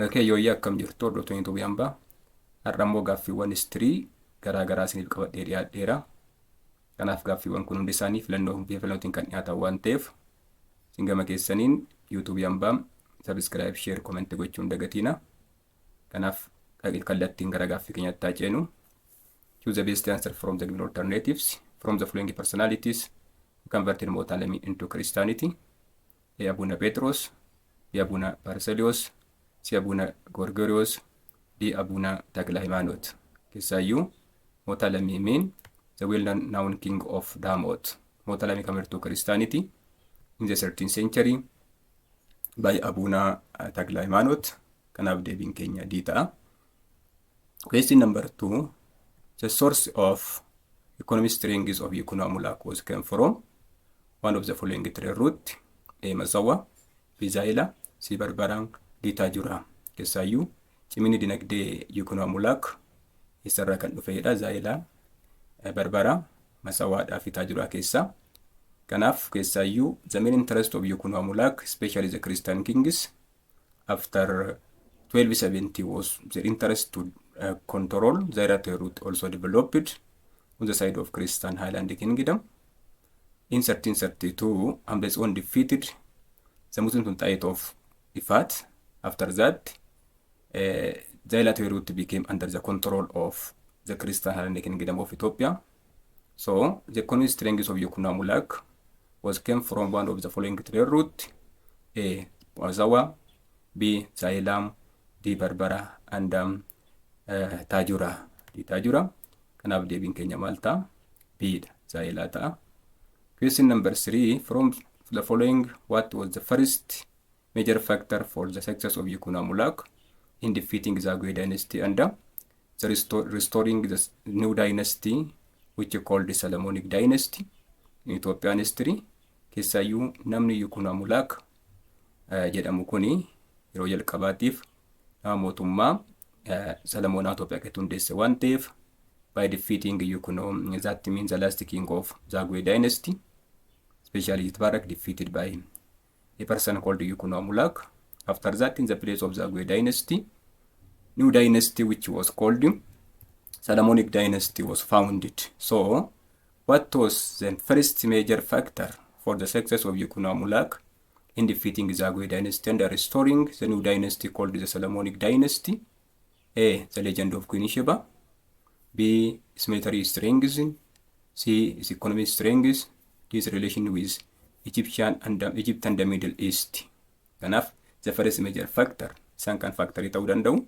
Keeyyoyyaa akkam jirtu hordoftoonni YouTube hambaa. Har'a immoo gaaffiiwwan histirii garaa garaa isiniif qabadhee dhiyaadheera. Kanaaf gaaffiiwwan kun hundi isaanii filannootiin kan dhiyaatan waan ta'eef isin gama keessaniin YouTube hambaa subscribe, share, comment gochuun dagatiina. Kanaaf kallattiin gara gaaffii keenyaatti haa ceenu. Choose the best answer from the given alternatives from the following personalities who converted Motalemi into Christianity. A. Abuna Petros, B. Abuna Barselios, C. Abuna Gorgorios, D. Abuna Taglaimanot. Keessayyuu Motalemi mean the well-known king of Damot. Motalemi converted to Christianity in the 13th century by Abuna Taglaimanot. Kanaaf deebiin keenya D ta'a. Question number 2. The source of economic strength of Ethio-matrix was came from one of the following three routes: A. Masawa, B. Zaila, C. Barbarang, D. Tajura. Keessayyuu cimini dinagdee Ethio-matrix isarraa kan dhufedha. Zaila, Barbara, Masawaadhaa fi Tajura keessa. Kanaaf keessayyuu the main interest of Ethio-matrix, especially the Christian kings, after 1270 was their interest to control the route also developed on the side of Christian Highland Kingdom. In 1332, Ambles one defeated the Muslim Sultanate of Ifat. After that, the latter route became under the control of the Christian Highland Kingdom of Ethiopia. So, the economic strength of Ethio-matrix was came from one of the following three routes: A. Masawa, B. Zailam, D. Barbara, and Tajura. D. Tajura. Kanaaf deebiin keenya maal ta'a? B. Zaila ta'a. Question number 3. From the following, what was the first major factor for the success of Ethio-matrix in defeating the Zagwe dynasty and the restoring the new dynasty, which is called the Solomonic dynasty in Ethiopian history? Keessayyuu namni Ethio-matrix jedhamu kuni yeroo jalqabaatiif nama mootummaa Solomon Itoophiyaa keessatti hundeesse waan ta'eef by defeating that means the last king of Zagwe dynasty, especially Itbarak, defeated by a person called Ethio-matrix. After that, in the place of Zagwe dynasty, new dynasty which was called Solomonic dynasty was founded. So, what was the first major factor for the success of Ethio-matrix in defeating the Zagwe dynasty and restoring the new dynasty called the Solomonic dynasty? A. The legend of Queen Sheba. B. Is military strength. C. Is economic strength. D. Is relation with Egypt and the Middle East. Kanaaf the first major factor isaan kan factory ta'uu danda'u.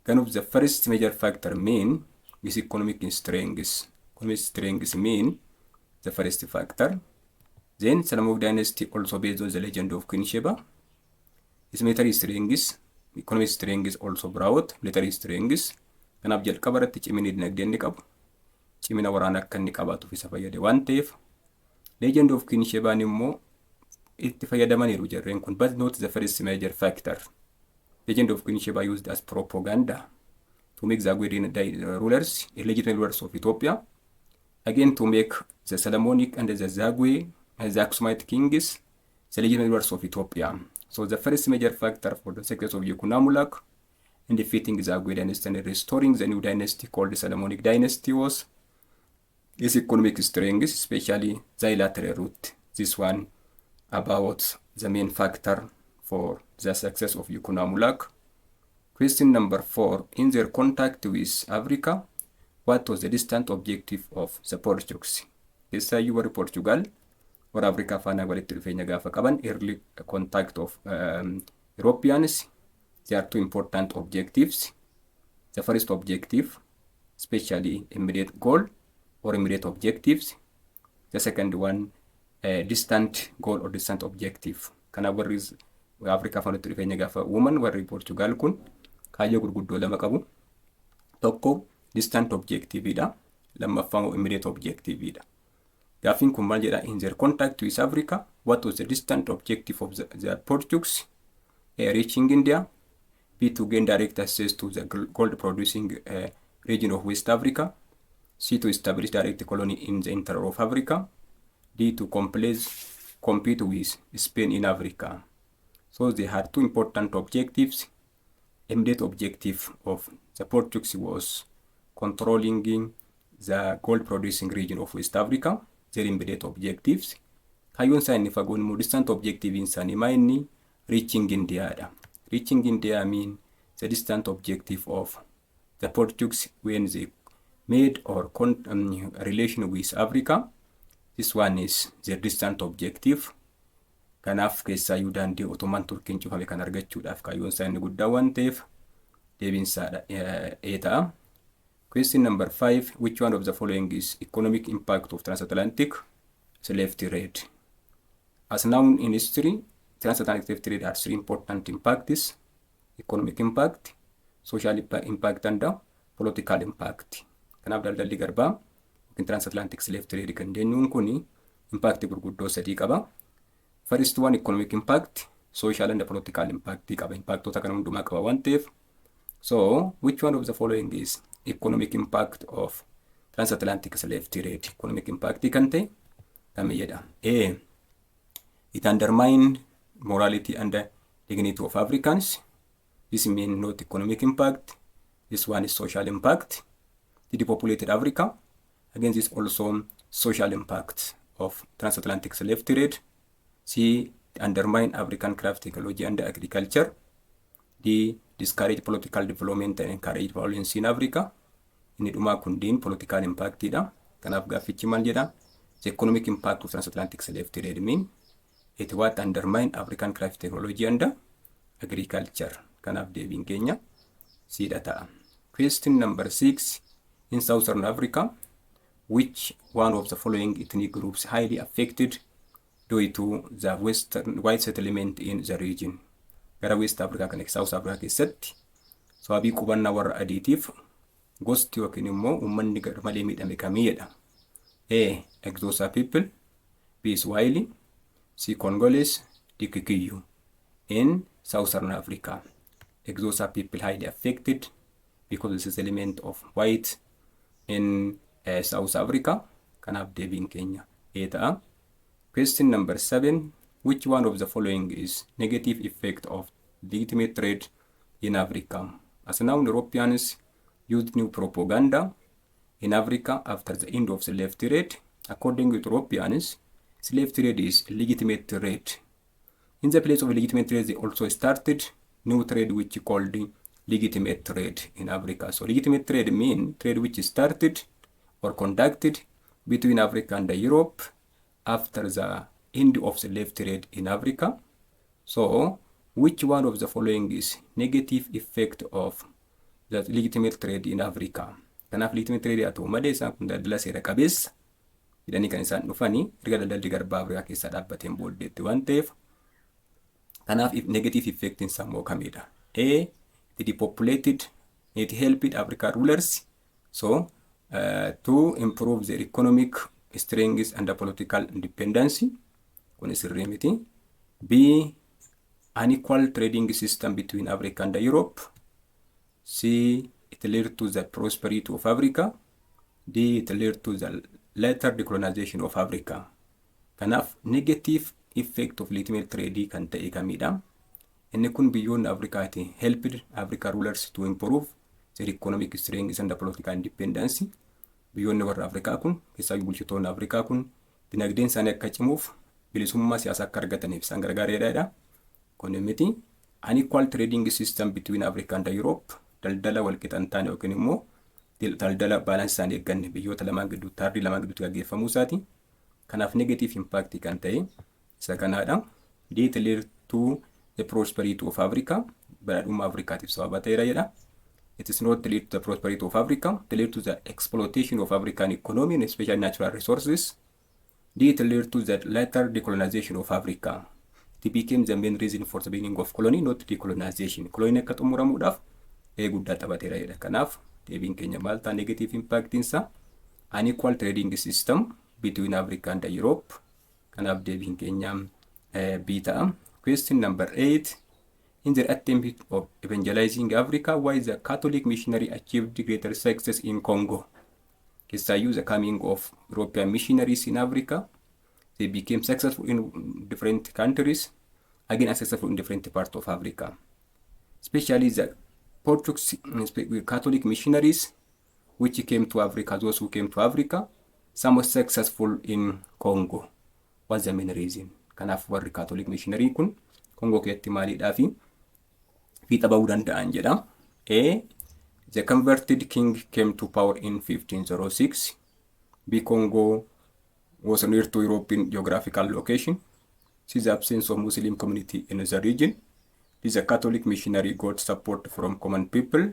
Kanaaf the first major factor mean is economic strength. Economic strength mean the first factor. Then Solomonic dynasty also based on the legend of Queen Sheba. Is military strength. Economic strength also brought military strength. Kanaaf jalqaba irratti cimini dinagdee inni qabu, cimina waraanaa akka inni qabaatuuf isa fayyade waan ta'eef legend of Queen Sheba immoo itti fayyadamaniiru jarreen kun, but not the first major factor. Legend of Queen Sheba used as propaganda to make Zagwe rulers illegitimate rulers of Ethiopia, again to make the Solomonic and the Zagwe and the Aksumite kings the legitimate rulers of Ethiopia. So the first major factor for the success of Ethio-matrix in defeating Zagwe dynasty and restoring the new dynasty called the Solomonic dynasty was its economic strength, especially the lateral route. This one about the main factor for the success of Ethio-matrix. Question number 4. In their contact with Africa, what was the distant objective of the Portuguese? Keessayyuu warri Portugal or Africa faana walitti dhufeenya gaafa qaban early contact of Europeans. There are two important objectives. The first objective, especially immediate goal or immediate objectives. The second one, distant goal or distant objective. Kana warri Africa faana walitti dhufeenya gaafa uuman warri Portugal kun kaayyoo gurguddoo lama qabu. Tokko distant objective dha, lammaffaan immediate objective dha. Gaaffiin kun maal jedha? In their contact with Africa, what was the distant objective of the Portuguese? A. Reaching India. B. To gain direct access to the gold producing region of West Africa. C. To establish direct colony in the interior of Africa. D. To compete with Spain in Africa. So they had two important objectives immediate objective of the Portuguese was controlling the gold producing region of West Africa. Their immediate objectives. Kayyoon isaanii fagoon immoo distant objective isaanii maayinni reaching India. Reaching India mean the distant objective of the Portuguese when they made or relation with Africa. This one is their distant objective. Kanaaf keessaayyuu daandii Ottoman Turkiin cufame kan argachuudhaaf kayyoon isaanii guddaa waan ta'eef deebiinsaadha ta'a. Question number 5. Which one of the following is economic impact of transatlantic slave trade? As known in history, transatlantic slave trade has 3 important impacts: economic impact, social impact, and political impact. Kanaaf daldalli garbaa yookiin transatlantic slave trade kan jennuun kuni impact gurguddoo 3 qaba. First one, economic impact, social and political impact qaba. Impactota kana hundumaa qaba waan ta'eef. So, which one of the following is economic impact of transatlantic slave trade? Economic impact kan ta'e kamiyyadha? A. It undermined morality and dignity of Africans. This means not economic impact. This one is social impact. The depopulated Africa. Again, this also social impact of transatlantic slave trade. C. Undermine African craft, technology, and agriculture. D. Discourage political development and encourage violence in Africa. Inni dhumaa kundiin political impact dha. Kanaaf gaaffichi maal jedha? The economic impact of transatlantic slave trade mean it what undermine African craft, technology, and agriculture. Kanaaf deebiin keenya C dha ta'a. Question number 6. In Southern Africa, which one of the following ethnic groups highly affected due to the white settlement in the region? Gara West Africa kan South Africa keessatti sababii qubannaa warra adiitiif gosti yookiin immoo uummanni malee miidhame kamiyyadha? A. Xhosa people. B. Swahili. C. Congolese. D. Kikuyu. In Southern Africa, Xhosa people highly affected because of the settlement of white in South Africa. Kanaaf deebiin keenya A ta'a. Question number 7. Which one of the following is negative effect of legitimate trade in Africa? As now, Europeans used new propaganda in Africa after the end of slave trade. According to Europeans, slave trade is legitimate trade. In the place of legitimate trade, they also started new trade which called legitimate trade in Africa. So legitimate trade means trade which started or conducted between Africa and Europe after the end of slave trade in Africa. So, which one of the following is negative effect of the legitimate trade in Africa? Kanaaf legitimate trade haa ta'u malee isaan kun daldala seera qabeessa jedhanii kan isaan dhufanii erga daldalli garbaa Afrikaa keessaa dhaabbateen booddeetti waan ta'eef kanaaf negative effect isaa immoo kamidha? A. It depopulated, it helped African rulers to improve their economic strength and political independence. Kun sirrii miti. B. Unequal trading system between Africa and Europe. C. It led to the prosperity of Africa. D. It led to the later decolonization of Africa. Kanaaf negative effect of legitimate trade kan ta'e kamidha? Inni kun biyyoonni Afrikaati helped African rulers to improve their economic strength and political independence. Biyyoonni warra Afrikaa kun keessaa bulchitoonni Afrikaa kun dinagdeen isaanii akka cimuuf bilisummaa siyaasaa akka argataniif isaan gargaareedha. Kun miti unequal trading system between Africa and Europe, daldala wal qixxaan yookiin immoo daldala balance isaanii eegganne biyyoota lamaan gidduutti taardii lamaan gidduutti gaggeeffamuu isaati. Kanaaf negative impact kan ta'e isa kanaadha. It led to the prosperity of Africa. Badhaadhummaa Afrikaatiif sababa ta'eera jedha. It is not lead to the prosperity of Africa. It led to the exploitation of African economy and especially natural resources. D. It led to the later decolonization of Africa. It became the main reason for the beginning of colony, not decolonization. Colony akka xumuramuudhaaf guddaa taphateera jedha. Kanaaf deebiin keenya maal ta'a? Negative impact isaa unequal trading system between Africa and Europe. Kanaaf deebiin keenya B ta'a. Question number 8. In their attempt of evangelizing Africa, why the Catholic missionary achieved greater success in Congo? Keessaayyuu the coming of European missionaries in Africa, they became successful in different countries, again unsuccessful in different parts of Africa. Especially the Portuguese Catholic missionaries which came to Africa, those who came to Africa, some was successful in Congo. What's the main reason? Kanaaf warri Catholic missionary kun Congo keessatti maaliidhaafi fiixa bahuu danda'an jedha. A. The converted king came to power in 1506. B. Congo was near to European geographical location. C. The absence of Muslim community in the region. D. The Catholic missionary got support from common people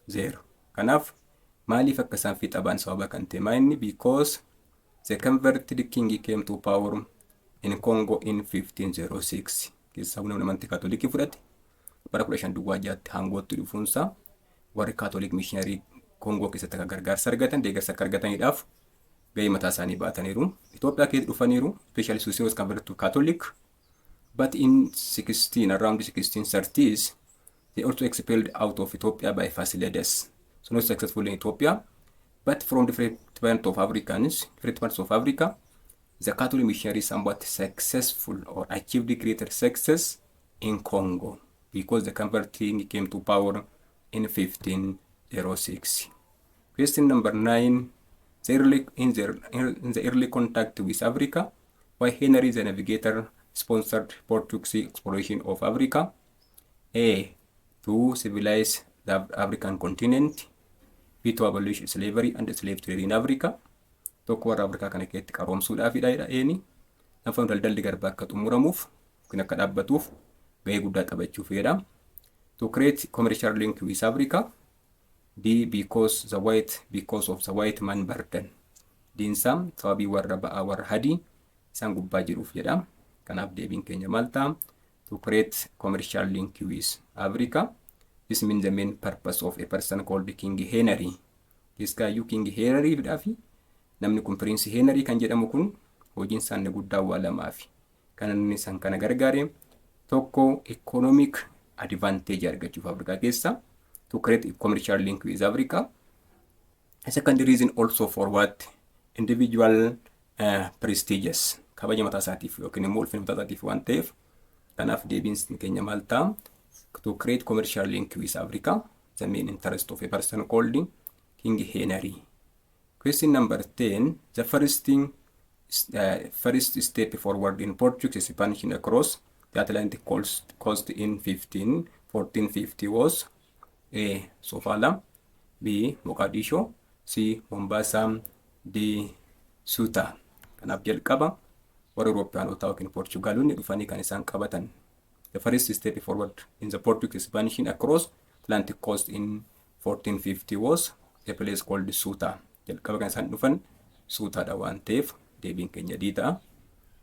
there. Kanaaf maaliif akka isaan fiixa ba'an sababa kan ta'e maayinni? Because the converted king came to power in Congo in 1506. Keessaa humna amantii Kaatolikii fudhate bara 15 hangootti dhufuunsaa warri Catholic missionary Congo keessatti akka gargaarsa argatan, deeggarsa akka argataniidhaaf gahee mataa isaanii baataniiru. Itoophiyaa keessatti dhufaniiru, especially Susie was converted to Catholic. But in around the 1630s, they also expelled out of Ethiopia by Fasilides. So not successful in Ethiopia, but from different parts of Africa, the Catholic missionaries somewhat successful or achieved greater success in Congo because the converting came to power in 1506. Question number 9. In the early contact with Africa, why Henry the Navigator sponsored Portuguese exploration of Africa? A. To civilize the African continent. B. To abolish slavery and slave trade in Africa. Tokko warra Afrikaa kana keessatti qaroomsuudhaafidha eeni. Nafa daldalli garbaa akka xumuramuuf yookiin akka dhaabbatuuf gahee guddaa taphachuufidha. To create commercial link with Africa. D. Because of the white man burden. Diinsaa sababii warra ba'aa warra hadii isaan gubbaa jiruuf jedha. Kanaaf deebiin keenya maal ta'a? To create commercial link with Africa. This means the main purpose of a person called King Henry. Keessaayyuu King Henry fidhaafi namni kun Prince Henry kan jedhamu kun hojiin isaanii guddaa waa lamaafi. Kan inni isaan kana gargaare tokko economic advantage argachuuf Afrikaa keessa. To create a commercial link with Africa. A second reason also for what? Individual prestigious. Kabaja mataa isaatiif yookiin immoo ulfina mataa isaatiif waan ta'eef kanaaf deebiin keenya maal ta'a? To create commercial link with Africa, the main interest of a person called King Henry. Question number 10. The first step forward in Portuguese expansion across the Atlantic coast in 1450 was A. Sofala. B. Mogadishu. C. Mombasa. D. Ceuta. Kanaaf jalqaba warra Europeanota yookiin Portugalonni dhufanii kan isaan qabatan. The first step forward in the Portuguese expansion across Atlantic coast in 1450 was a place called Ceuta. Jalqaba kan isaan dhufan Ceutaadha waan ta'eef deebiin keenya D ta'a.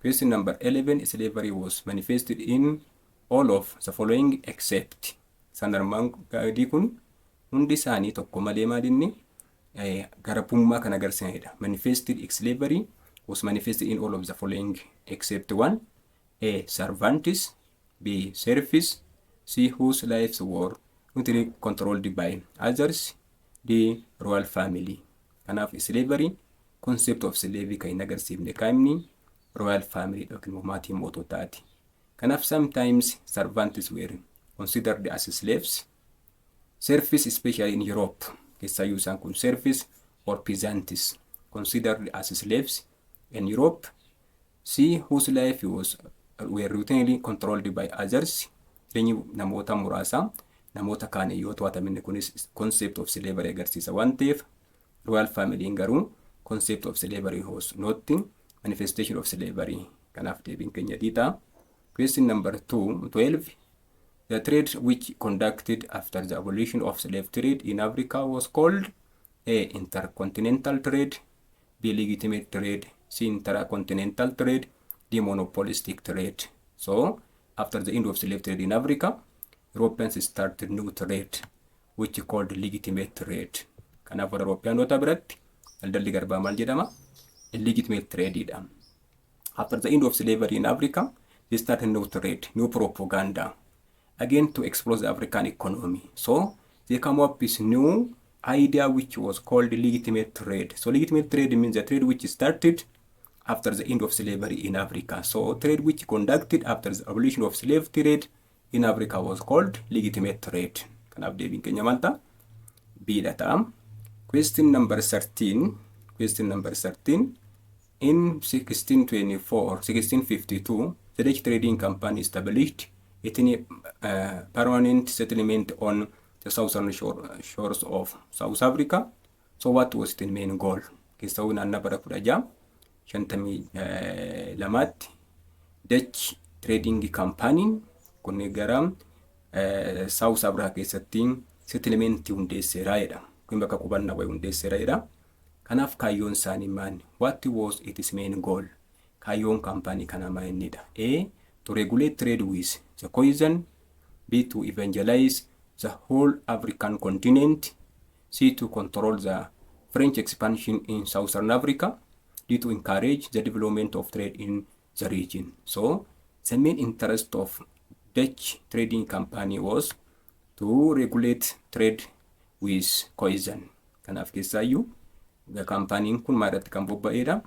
Question number 11. Slavery was manifested in all of the following except. Sandarmaan gaadii kun hundi isaanii tokko malee maalinni garabummaa kan agarsiisanidha. Manifested slavery was manifested in all of the following except 1. A. Servantes. B. Serfs. C. Whose lives were not controlled by others. D. Royal family. Kanaaf slavery concept of slavery kan hin agarsiifne kaimni royal family yookiin maatii moototaati. Kanaaf sometimes servants were considered as slaves. Serfs, especially in Europe, keessaayyuu isaan kun serfs or peasants considered as slaves in Europe. C. Whose life were routinely controlled by others. Jireenyi namoota muraasa namoota kaan yoo to'ataman kunis concept of slavery agarsiisa waan ta'eef royal family garuu concept of slavery was not manifestation of slavery. Kanaaf deebiin keenya D ta'a. Question number 12. The trade which conducted after the abolition of slave trade in Africa was called A. Intercontinental trade. B. Legitimate trade. C. Intercontinental trade. D. Monopolistic trade. So, after the end of slave trade in Africa, Europeans started new trade, which is called legitimate trade. Kanaaf warra Europeanota biratti daldalli garbaa maal jedhama? Illegitimate trade. After the end of slavery in Africa, they started new trade, new propaganda, again to explore the African economy. So they come up with new idea which was called legitimate trade. So legitimate trade means the trade which started after the end of slavery in Africa. So trade which conducted after the abolition of slave trade in Africa was called legitimate trade. Kanaaf deebiin keenya maal ta'a? B dha ta'a. Question number 13. In 1652, the Dutch trading company established a permanent settlement on the southern shores of South Africa. So what was the main goal? Keessawwan naannoo bara 1652 Dutch trading company kun gara South Africa keessatti settlement hundeesseera jedha. Kun bakka qubannaa wayii hundeesseera jedha. Kanaaf kaayyoon isaanii maali? What was its main goal? Kaayyoon kaampaanii kana maalidha? A. To regulate trade with the colonization. B. To evangelize the whole African continent. C. To control the French expansion in Southern Africa. D. To encourage the development of trade in the region. So, the main interest of Dutch trading company was to regulate trade with colonization. Kanaaf keessaayyuu kaampaaniin kun maalirratti kan bobba'eedha?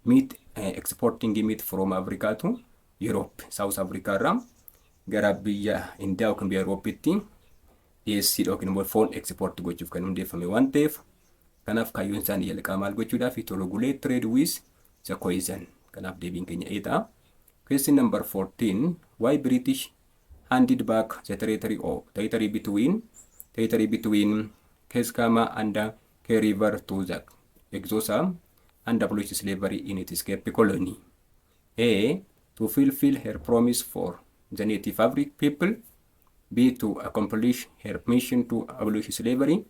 Meat exporting meat from Africa to Europe, South Africa irraa gara biyya India yookiin biyya Euroopitti dhiyeessii yookiin immoo foon export gochuuf kan hundeeffame waan ta'eef kanaaf kaayyoon isaanii jalqabaa maal gochuudhaaf to regulate trade with the colonization. Kanaaf deebiin keenya A ta'a. Question number 14. Why British handed back the territory between Keskama and Kei River to the Exosa and abolished slavery in its Cape colony? A. To fulfill her promise for the native African people. B. To accomplish her mission to abolish slavery.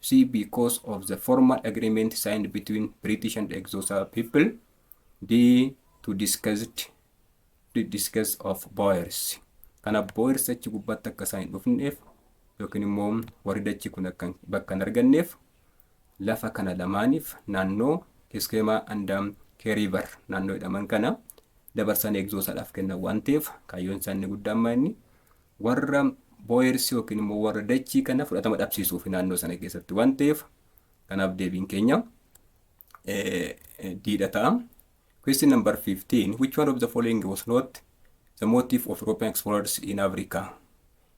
C. Because of the formal agreement signed between British and Exosa people. D. To discuss of Boers. Kana Boers achi gubbaatti akka isaan hin dhufneef yookiin immoo warri Dachii kun akka bakka hin arganneef lafa kana lamaaniif naannoo Keskema and Kei River naannoo jedhaman kana dabarsanii Exosaadhaaf kennan waan ta'eef kaayyoon isaanii guddaan maali? Warra Boers yookiin immoo warra Dachii kana fudhatama dhabsiisuuf naannoo sana keessatti waan ta'eef kanaaf deebiin keenya D dha ta'a. Question number 15. Which one of the following was not the motive of European explorers in Africa?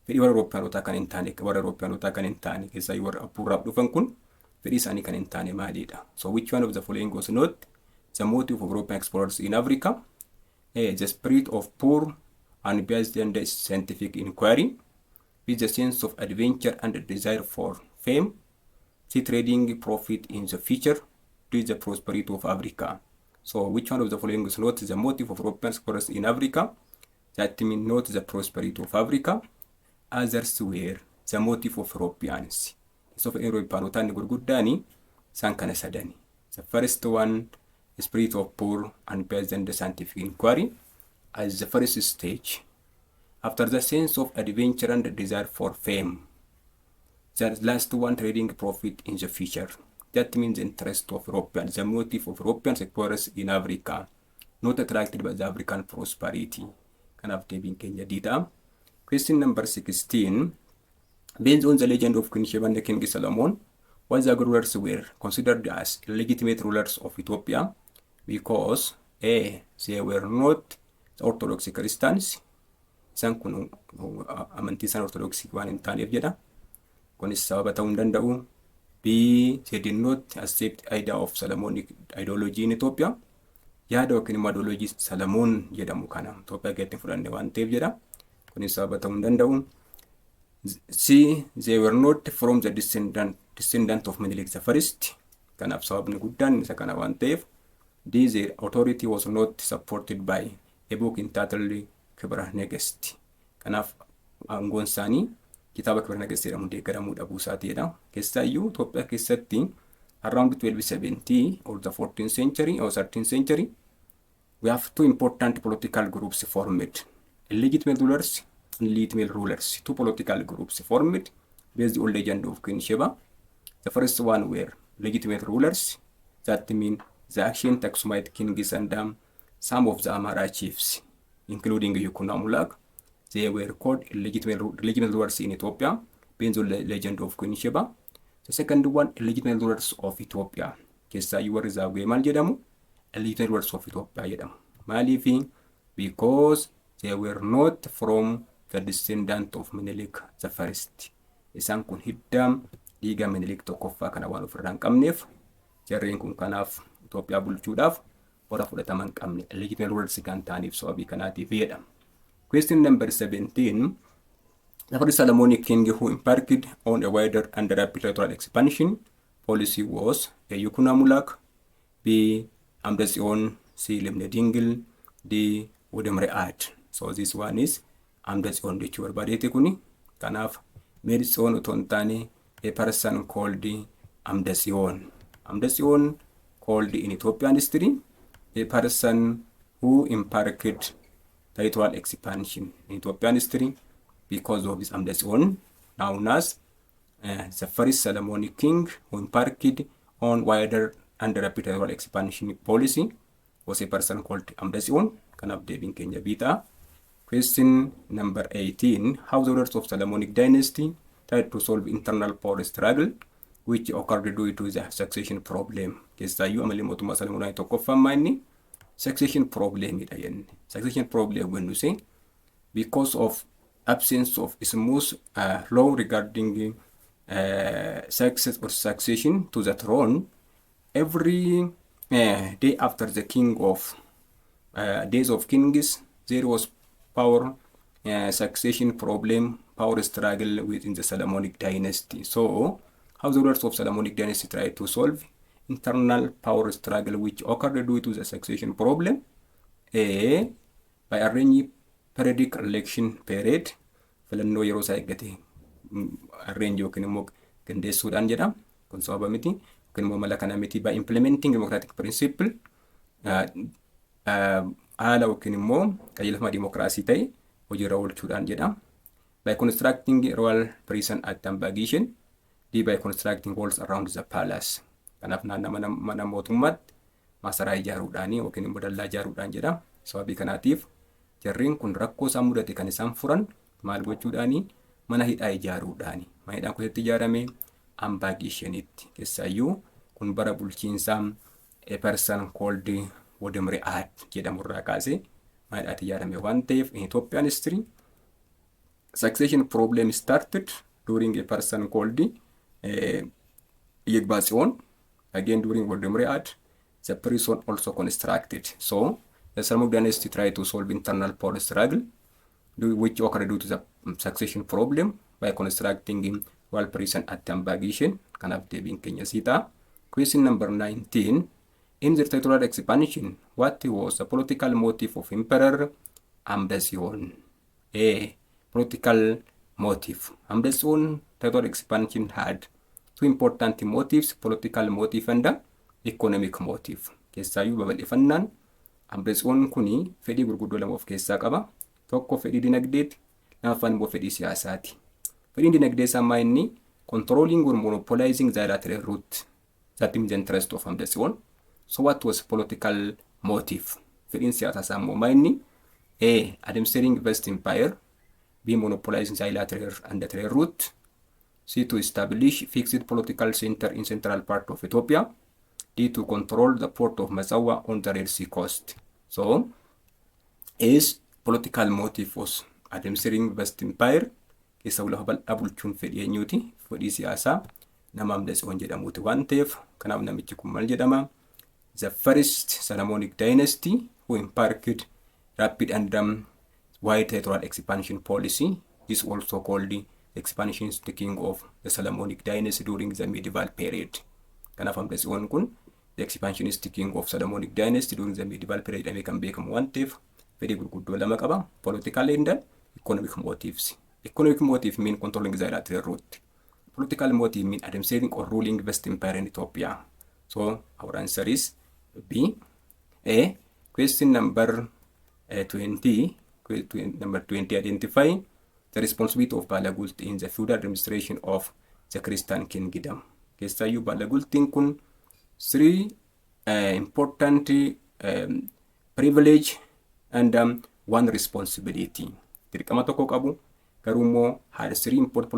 Fedhii warra Europeanotaa kan hin taane keessaa warra Apuuraaf dhufan kun fedhii isaanii kan hin taane maalidha? So which one of the following was not the motive of European explorers in Africa? A. The spirit of poor and based on the scientific inquiry. B. The sense of adventure and the desire for fame. C. Trading profit in the future. D. The prosperity of Africa. So which one of the following is not the motive of European explorers in Africa? That means not the prosperity of Africa. Others were the motive of Europeans. So for Europeanotaan gurguddaani isaan kana sadani. The first one, the spirit of poor and based on the scientific inquiry as the first stage. After the sense of adventure and the desire for fame. The last one, trading profit in the future. That means the interest of Europeans, the motive of European explorers in Africa, not attracted by the African prosperity. Kanaaf deebiin keenya D ta'a. Question number 16. Based on the legend of King Sheba and King Solomon, why the rulers were considered as legitimate rulers of Ethiopia? Because A. They were not the Orthodox Christians. Isaan kun amantii isaan Orthodox waan hin taaneef jedha. Kunis sababa ta'uu hin danda'u. B. They did not accept idea of Solomonic ideology in Ethiopia. Yaada yookiin immoo ideology Solomon jedhamu kana Itoophiyaa keessatti fudhanne waan ta'eef jedha. Kunis sababa ta'uu hin danda'u. C. They were not from the descendant of Menelik the First. Kanaaf sababni guddaan isa kana waan ta'eef. D. Their authority was not supported by a book entitled Kibra Negesti. Kanaaf aangoon isaanii kitaaba Kibra Negesti jedhamu deeggaramuu dhabuu isaatiidha. Keessaayyuu Itoophiyaa keessatti around 1270 or the 14th century or 13th century, we have two important political groups formed. Legitimate rulers and legitimate rulers. Two political groups formed based on legend of Queen Sheba. The first one were legitimate rulers. That means the ancient Aksumite kings and some of the Amara chiefs, including Yukuna Mulak. They were called legitimate rulers in Ethiopia based on the legend of Queen Sheba. The second one, legitimate rulers of Ethiopia. Keessaayyuu warri Zaagwee maal jedhamu? Legitimate rulers of Ethiopia jedhamu. Maaliif? Because they were not from the descendant of Menelik the First. Isaan kun hidda dhiiga Minilik tokkoffaa kana waan ofirraa hin qabneef jarreen kun kanaaf Itoophiyaa bulchuudhaaf warra fudhatama hin qabne legitimate rulers kan ta'aniif sababii kanaatiif jedha. Question number 17. The first Solomonic king who embarked on a wider and rapid territorial expansion policy was Yukuna Mulak, B. Amdazion, C. Lemne Dingil, D. Wodemre Ad. So this one is Amdazion jechuu barbaadeeti kuni. Kanaaf Medizon utontaani a person called Amdazion. Amdazion called in Ethiopian history a person who embarked territorial expansion in Ethiopian history because of his Amdazion, known as the first Solomonic king who embarked on wider and rapid territorial expansion policy was a person called Amdazion. Kanaaf deebiin keenya bitaa. Question number 18. How the rulers of Solomonic dynasty tried to solve internal power struggle which occurred due to the succession problem. Keessaayyuu amalli mootummaa Solomoonii tokkoffammaa inni succession problem dha jenne. Succession problem when you say because of absence of smooth law regarding success or succession to the throne, every day after the king of days of kings, there was power succession problem, power struggle within the Solomonic dynasty. So, how the rulers of Solomonic dynasty tried to solve internal power struggle which occurred due to the succession problem? A. By arranging periodic election period, filannoo yeroo isaa eeggate arrange yookiin immoo qindeessuudhaan jedha. Kun sababa miti yookiin immoo mala kana miti. By implementing democratic principle, haala yookiin immoo qajeelfama dimokiraasii ta'e hojiirra oolchuudhaan jedha. By constructing royal prison at Tambagation, D. By constructing walls around the palace. Kanaaf naannoo mana mootummaatti masaraa ijaaruudhaanii yookiin immoo dallaa ijaaruudhaan jedha. Sababii kanaatiif jarreen kun rakkoo isaan mudate kan isaan furan maal gochuudhaanii mana hidhaa ijaaruudhaani. Mana hidhaan kun itti ijaarame Ambagishanitti. Keessaayyuu kun bara bulchiinsaa a person called Wodemre Ad jedhamurraa kaasee mana hidhaatti ijaarame waan ta'eef in Ethiopian history succession problem started during a person called Yegbazion. Again during Wodemre Ad, the prison also constructed. So the Solomonic dynasty tried to solve internal power struggle which occurred due to the succession problem by constructing royal prison at Tambagishan. Kanaaf deebiin keenya siita. Question number 19. In the territorial expansion, what was the political motive of Emperor Amdazion? A. Political motive. Amdazion territorial expansion had two important motives, political motive and economic motive. Keessaayyuu babal'ifannaan Amdazion kuni fedhii gurguddoo lama of keessaa qaba. Tokko fedhii dinagdeeti, lammaffaan immoo fedhii siyaasaati. Fedhiin dinagdee isaa inni controlling or monopolizing the lateral route. That means the interest of Amdazion. So what was political motive? Fedhiin siyaasaa isaa immoo inni A. Administering vast empire, B. Monopolizing the lateral and the trade route, C. To establish fixed political center in central part of Ethiopia, D. To control the port of Mazawa on the Red Sea coast. So, A's political motive was administering vast empire. Keessa lafa bal'aa bulchuun fedhii eenyuuti? Fedhii siyaasaa nama Amdazion jedhamuuti waan ta'eef kanaaf namichi kun maal jedhama? The first Solomonic dynasty who embarked rapid and wide territorial expansion policy is also called the expansionist king of the Solomonic dynasty during the medieval period. Kanaaf Amdazion kun the expansionist king of Solomonic dynasty during the medieval period jedhamee kan beekamu waan ta'eef fedhii gurguddoo lama qaba. Political and economic motives. Economic motive mean controlling the lateral route. Political motive mean administering or ruling vast empire in Ethiopia. So our answer is B. A. Question number 20. Number 20. Identify the responsibility of Balagult in the feudal administration of the Christian kingdom. Keessaayyuu Balagultiin kun three important privilege and one responsibility. Dirqama tokko qabu garuu immoo had three important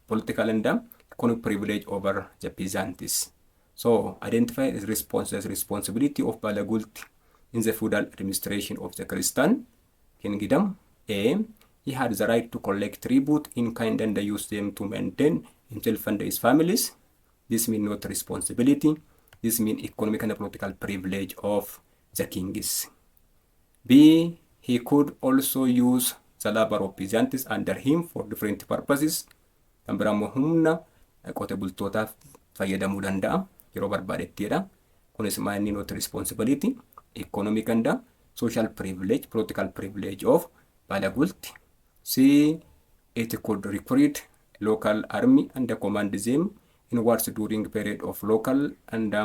political and economic privilege over the peasants. So identify the responsibility of Balagult in the feudal administration of the Christian kingdom. A. he had the right to collect tribute in kind and use them to maintain himself and his families. This means not responsibility. This means economic and political privilege of the kings. B. He could also use the labor of peasants under him for different purposes. Kan biraa immoo humna qote bultootaaf fayyadamuu danda'a yeroo barbaadettidha. Kunis maal not responsibility, economic and social privilege, political privilege of Balagulti. C. It could recruit local army and command them in wars during period of local and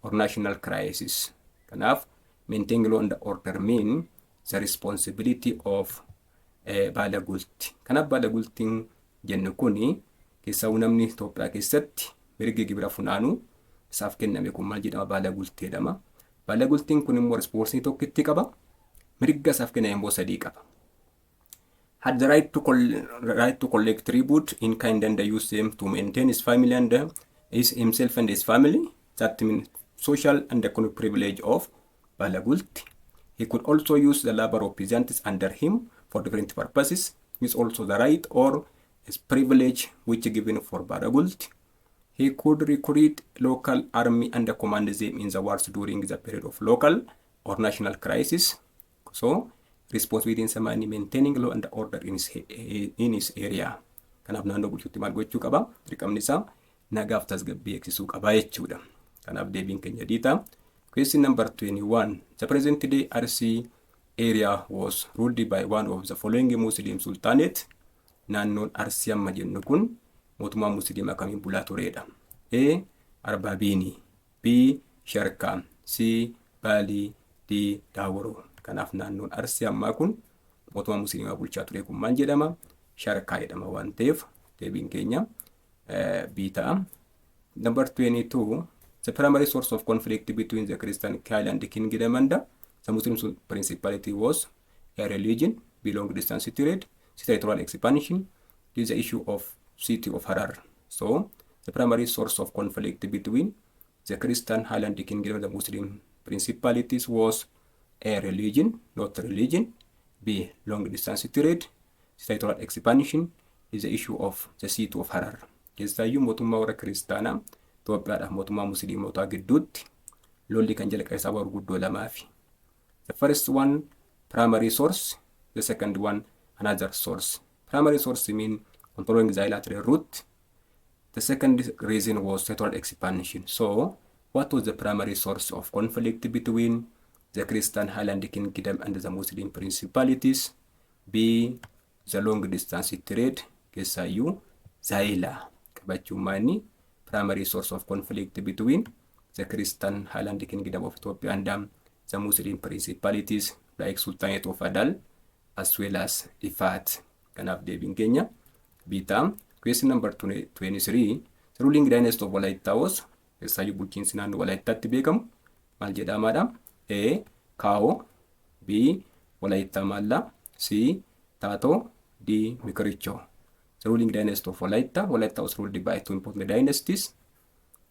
or national crisis. Kanaaf maintaining law and order mean the responsibility of Balagulti. Kanaaf Balagultiin jennu kuni keessaa namni Itoophiyaa keessatti mirga gibira funaanuu isaaf kenname kun maal jedhama? Balagultii jedhama. Balagultiin kun immoo responsibility tokkitti qaba. Mirga isaaf kenname immoo sadii qaba. Had the right to collect tribute in kind and use them to maintain his family and himself and his family. That means social and economic privilege of Balagulti. He could also use the labor of peasants under him for different purposes. Is also the right or is privilege which is given for Balagulti. He could recruit local army and command them in the wars during the period of local or national crisis. So, responsibility in samani maintaining law and order in his area. Kanaaf naannoo bulchuutti maal gochuu qaba? Dirqamni isaa nagaaf tasgabbii eegsisuu qaba jechuudha. Kanaaf deebiin keenya diita. Question number 21. The present day RC area was ruled by one of the following Muslim sultanate. Naannoon RC amma jennu kun mootummaa musliimaa kamiin bulaa turedha? A. Arbabini, B. Sharka, C. Bali, D. Dawaro. Kanaaf naannoon RC ammaa kun mootummaa musliimaa bulchaa ture kun maal jedhama? Sharkaa jedhama waan ta'eef deebiin keenya B ta'a. Number 22. The primary source of conflict between the Christian Highland Kingdom and the Muslim principality was a religion, long distance trade, territorial expansion. This is the issue of city of Harar. So, the primary source of conflict between the Christian Highland Kingdom and the Muslim principalities was A. Religion, not religion. B. Long distance trade, territorial expansion. Is the issue of the city of Harar. Keessaayyuu mootummaa warra kiristaanaa Itoophiyaadhaaf mootummaa musliimotaa gidduutti lolli kan jalqabe isaa gurguddoo lamaafi. The first one primary source, the second one another source. Primary source mean controlling the bilateral route. The second reason was territorial expansion. So, what was the primary source of conflict between the Christian Highland Kingdom and the Muslim principalities? B. The long distance trade. Keessaayyuu zaayila qabachuumaani primary source of conflict between the Christian Highland Kingdom of Ethiopia and the Muslim principalities like Sultanate of Adal as well as Ifat. Kanaaf deebiin keenya biitaa. Question number 23. The ruling dynasty of Walaayittaa was keessaayyuu bulchiinsi naannoo Walaayittaatti beekamu maal jedhamaadha? A. Kao, B. Walaayittaa Maallaa, C. Taatoo, D. Mikirichoo. The ruling dynasty of Walaayittaa. Walaayittaa was ruled by two important dynasties.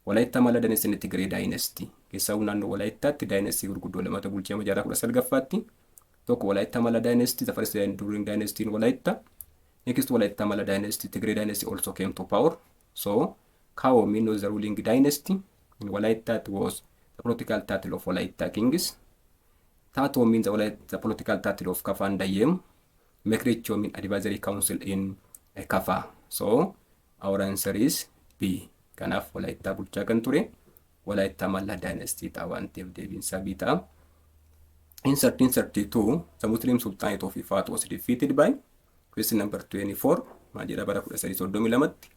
Walaayittaa Maallaa dynasty and Tigray dynasty. Keessaayyuu naannoo Walaayittaatti dynasty gurguddoo lamatu bulchee jaarraa 19ffaatti. Tokko Walaayittaa Maallaa dynasty, the first ruling dynasty in Walaayittaa. Next Walaayittaa Maallaa dynasty, Tigray dynasty also came to power. So, Kao means the ruling dynasty. In Walaayittaa it was the political title of Walaayittaa kings. Taatoo means the political title of Kafa and Dayem. Mikirichoo means advisory council in Kafa. So, our answer is B. Kanaaf Walaayittaa bulchaa kan ture Walaayittaa Maallaa dynasty ta'a waan ta'eef deebiinsaa B ta'a. In 1332, the Muslim Sultanate of Ifat was defeated by question number 24. Maal jedha bara 1332tti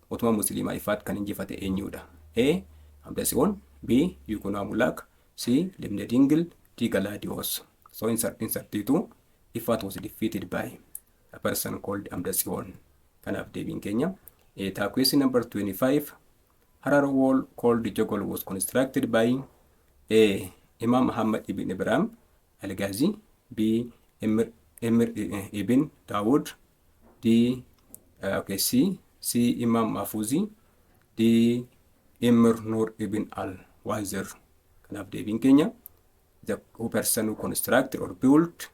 mootummaa musliimaa Ifat kan injifate eenyudha? A. Hamda Tsiyoon, B. Yikunaa Mulaak, C. Limne Dingil, D. Galaadiyoos. So in 1332, Ifat was defeated by a person called Hamda Tsiyoon. Kanaaf deebiin keenya A ta'a. Question number 25. Harar wall called Jogol was constructed by A. Imam Muhammad ibn Ibrahim Al-Ghazi, B. Emir ibn Dawood, D. C. Imam Mahfuzi, D. Emir Nur ibn Al-Wazir. Kanaaf deebiin keenya the person who constructed or built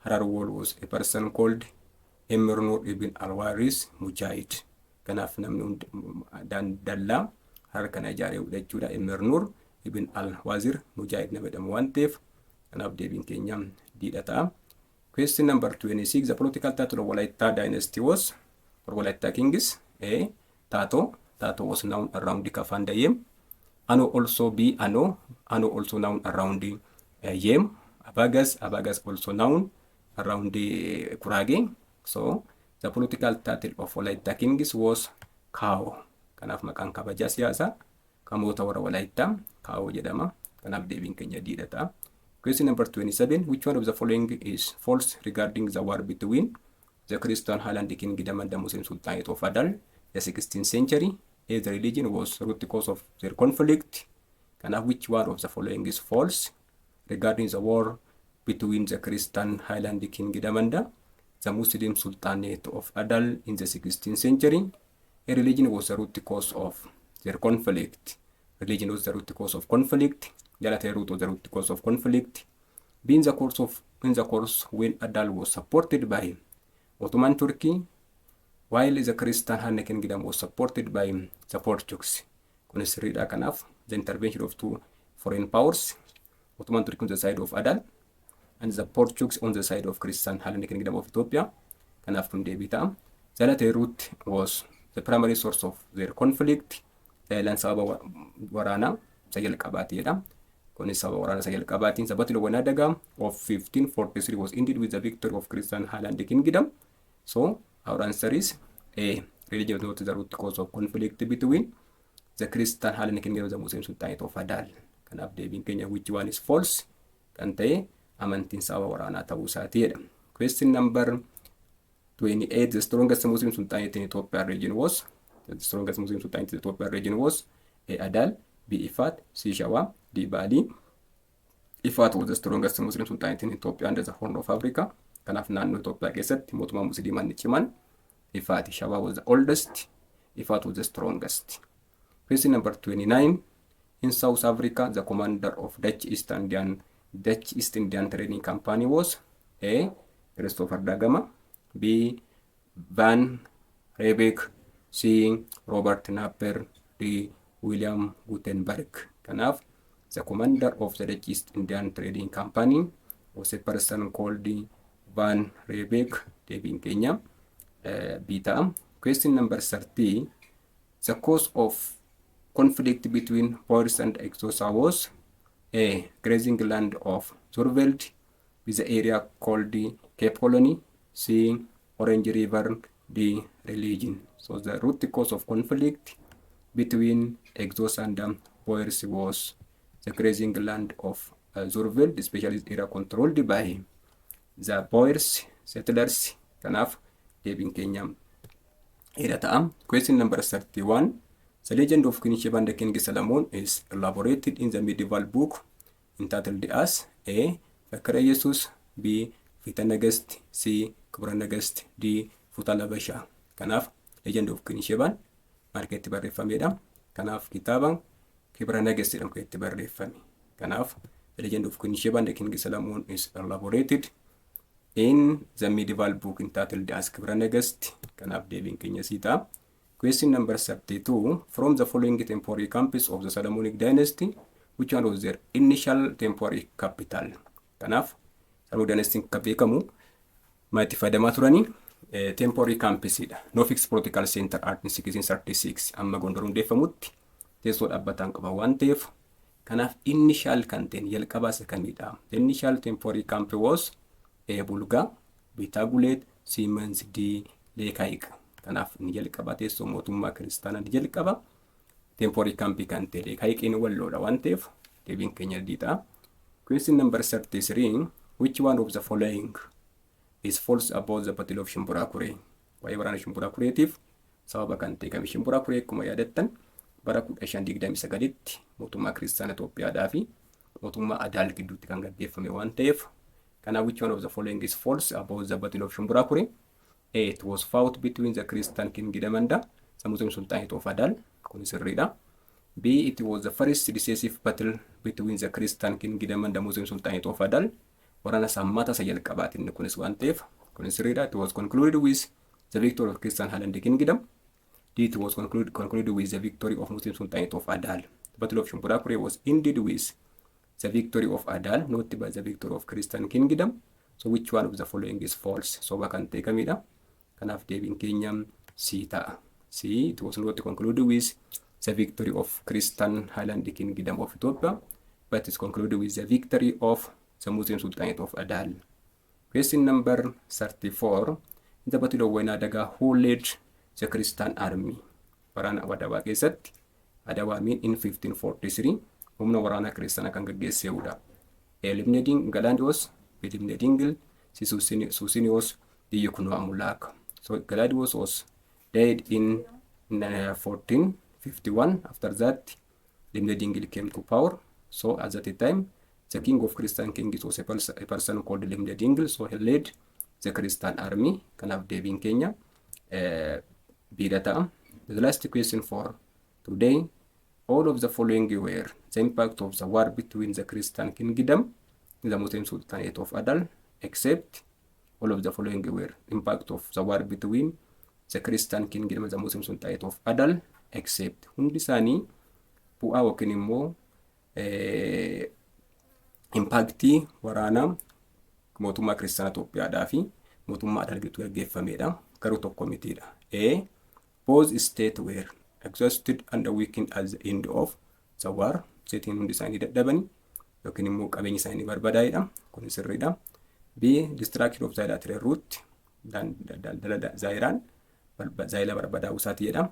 Harar wall was a person called Emir Nur ibn Alwaris Mujaahid. Kanaaf namni dallaa harka ijaaree jechuudha. Emir Nur ibn Alwazir Mujaahid nama jedhamu waan ta'eef kanaaf deebiin keenya diidha ta'a. Question number 26. The political title of Walaita dynasty was, or Walaita kings, A. Tato. Tato was known around the Kafanda Yem. Ano also B. Ano also known around the Yem. Abagas also known around the Kurage. So the political title of Walaita kings was Kao. Kanaaf maqaan kabajaa siyaasaa kamoota warra Walaita Kao jedhama. Kanaaf deebiin keenya diidha ta'a. Question number 27. Which one of the following is false regarding the war between the Christian Highland Kingdom and the Muslim Sultanate of Adal, the 16th century? A. The religion was root cause of their conflict. Which one of the following is false regarding the war between the Christian Highland Kingdom and the Muslim Sultanate of Adal in the 16th century? A. Religion was the root cause of their conflict. Religion was the root cause of conflict. The latter root was the root cause of conflict. B. In the course when Adal was supported by Ottoman Turkey, while the Christian Highland Kingdom was supported by the Portuguese. Kunis sirriidha. Kanaaf the intervention of two foreign powers, Ottoman Turkey on the side of Adal and the Portuguese on the side of Christian Highland Kingdom of Ethiopia. Kanaaf kun deebii ta'a. The latter root was the primary source of their conflict. Daalan sababa waraanaa isa jalqabaatiidha. Kunis sababa waraana isa jalqabaatiin. The Battle of Wanadaga of 1543 was ended with the victory of Christian Highland Kingdom. So our answer is A. Religion was not the root cause of conflict between the Christian Highland Kingdom and the Muslim Sultanate of Adal. Kanaaf deebiin keenya which one is false kan ta'e amantiin sababa waraanaa ta'uu isaatiidha. Question number 28. The strongest Muslim Sultanate in Ethiopia region was, A. Adal, B. Ifat, C. Shawa, D. Bali. Ifat was the strongest Muslim Sultanate in Ethiopia under the Horn of Africa. Kanaaf naannoo Itoophiyaa keessatti mootummaa musliimaan ciman Ifat. Shawa was the oldest. Ifat was the strongest. Question number 29. In South Africa, the commander of Dutch East Indian Trading Company was A. Christopher Dagama, B. Van Riebeeck, C. Robert Napier, D. William Gutenberg. Kanaaf the commander of the Dutch East Indian Trading Company was a person called Van Riebeeck. Deebiin keenya B ta'a. Question number 30. The cause of conflict between Boers and Xhosa was A. Grazing land of Zurveld with the area called Cape Colony, C. Orange River, D. Religion. So the root cause of conflict between Xhosa and Boers was the grazing land of Zurveld, especially the area controlled by the Boers settlers. Kanaaf deebiin keenya ira ta'a. Question number 31. The legend of King Sheba and the King Solomon is elaborated in the medieval book entitled as A. Fakra Yesus, B. Fita Nagast, C. Kubra Nagast, D. Futala Basha. Kanaaf legend of King Sheba maal keessatti barreeffamedha. Kanaaf kitaaba Kubra Nagast jedhamu keessatti barreeffame. Kanaaf the legend of King Sheba and the King Solomon is elaborated in the medieval book entitled as Kubra Nagast. Kanaaf deebiin keenya sii ta'a. Question number 32. From the following temporary campuses of the Solomonic dynasty, which one was their initial temporary capital? Kanaaf Solomonic dynasty kan beekamu maalitti fayyadamaa turanii temporary campusidha. No fixed political center art in 1636 amma Gondor hundeeffamutti teessoo dhaabbataan qaba waan ta'eef kanaaf initial kan ta'e jalqabaa isa kamidha. The initial temporary camp was Bulga, Bitagulet, Siemens, D. Leekaik. Kanaaf ni jalqaba teessoo mootummaa kiristaanaa ni jalqaba temporary camp kan ta'e Leekaayikiin walloodha waan ta'eef deebiin keenya diidha. Question number 33. Which one of the following is false about the Battle of Shimbura Kure? Waa'ee waraana Shimbura Kureetiif sababa kan ta'e kami Shimbura Kure akkuma yaadattan bara 1529tti mootummaa kiristaanaa Itoophiyaadhaa fi mootummaa Adaal gidduutti kan gaggeeffame waan ta'eef kanaaf which one of the following is false about the Battle of Shimbura Kure? A. It was fought between the Christian Kingdom and the Muslim Sultanate of Adal. Kunis sirriidha. B. It was the first decisive battle between the Christian Kingdom and the Muslim Sultanate of Adal. Waraana sammaata isa jalqabaatiin kunis waan ta'eef Kun sirriidha. It was concluded with the victory of Christian Highland Kingdom. It was concluded with the victory of Muslim Sultanate of Adal. The Battle of Shumburakure was ended with the victory of Adal, not by the victory of Christian Kingdom. So which one of the following is false? So bakkan teekamidha. Kanaaf deebiin keenya C ta'a. C, it was not concluded with the victory of Christian Highland Kingdom of Ethiopia, but it's concluded with the victory of the Muslim Sultanate of Adal. Question number 34. In the Battle of Wainadaga, who led the Christian army? Waraana Adawaa keessatti, Adawaa mean in 1543, humna waraana Kiristaanaa kan gaggeesseedha. Eliminating Galadios, eliminating Susinios Diyukunoo Amulaak. So Galadios was died in 1451. After that, Limnedingil came to power. So at that time, the king of Christian kings was a person called Limnedingil. So he led the Christian army. Kanaaf deebiin keenya biidha ta'a. The last question for today. All of the following were the impact of the war between the Christian kingdom and the Muslim Sultanate of Adal, except all of the following were impact of the war between the Christian kingdom and the Muslim Sultanate of Adal, except hundi isaanii bu'aa yookiin immoo impactii waraana mootummaa Kiristaanaa Itoophiyaadhaa fi mootummaa Adal giddu gaggeeffamedha. Garuu tokko mitiidha. Both states were exhausted and weakened at the end of the war. Seetiin hundi isaanii dadhabanii yookiin immoo qabeenyi isaanii barbadaa'edha. Kun sirriidha. B. Destruction of Zaila Trade Route. Zaayiraan Zaayila barbadaa'uu isaatiidha.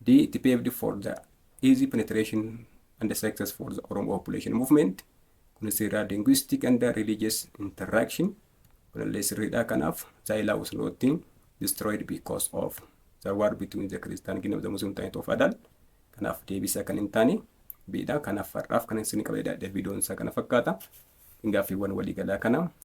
D. It paved for the easy penetration and the success for the Oromo population movement. Kun sirriidha. Linguistic and religious interaction. Kunillee sirriidha. Kanaaf Zaayila was not destroyed because of the war between the Christian kingdom and the Muslim Sultanate of Adal. Kanaaf deebisaa kan hin taane biidha. Kanaaf har'aaf kan isin qabedha. Viidiyoon isaa kana fakkaata. Gaaffiiwwan waliigalaa kana